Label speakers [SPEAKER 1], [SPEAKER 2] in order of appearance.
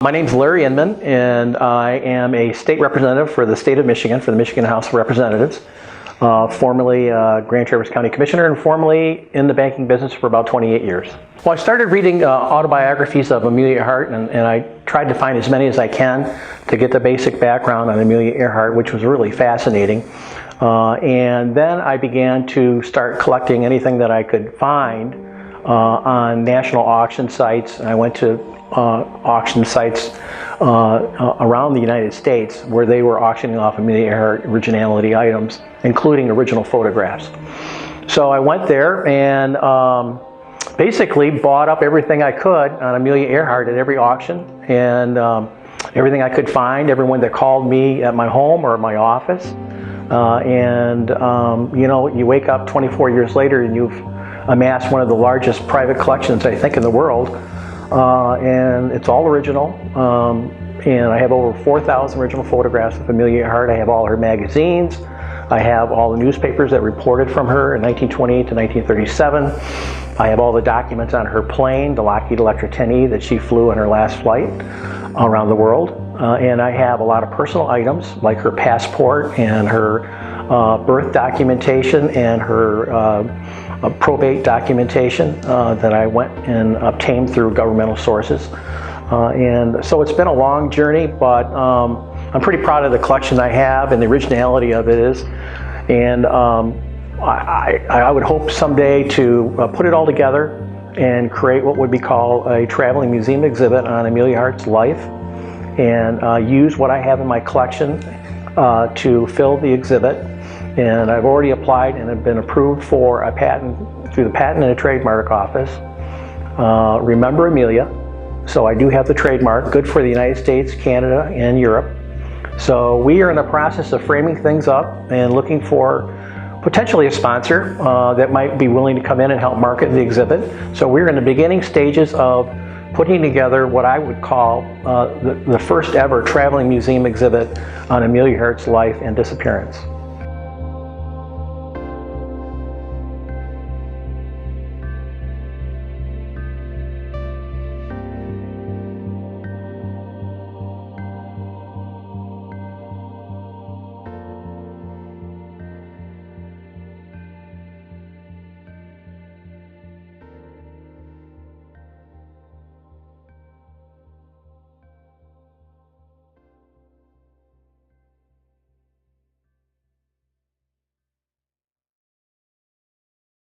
[SPEAKER 1] My name's Larry Inman, and I am a state representative for the state of Michigan, for the Michigan House of Representatives, formerly Grand Traverse County Commissioner, and formerly in the banking business for about 28 years. Well, I started reading autobiographies of Amelia Earhart, and I tried to find as many as I can to get the basic background on Amelia Earhart, which was really fascinating. And then I began to start collecting anything that I could find on national auction sites. I went to auction sites around the United States where they were auctioning off Amelia Earhart originality items, including original photographs. So I went there and basically bought up everything I could on Amelia Earhart at every auction, and everything I could find, everyone that called me at my home or my office. You know, you wake up 24 years later and you've amassed one of the largest private collections, I think, in the world. And it's all original, and I have over 4,000 original photographs of Amelia Earhart. I have all her magazines. I have all the newspapers that reported from her in 1928 to 1937. I have all the documents on her plane, the Lockheed Electra 10E that she flew on her last flight around the world. And I have a lot of personal items like her passport and her birth documentation and her probate documentation that I went and obtained through governmental sources. And so it's been a long journey, but I'm pretty proud of the collection I have and the originality of it is. And I would hope someday to put it all together and create what would be called a traveling museum exhibit on Amelia Earhart's life, and use what I have in my collection to fill the exhibit. And I've already applied and have been approved for a patent through the Patent and Trademark Office. Remember Amelia. So I do have the trademark, good for the United States, Canada, and Europe. So we are in the process of framing things up and looking for potentially a sponsor that might be willing to come in and help market the exhibit. So we're in the beginning stages of putting together what I would call the first ever traveling museum exhibit on Amelia Earhart's life and disappearance.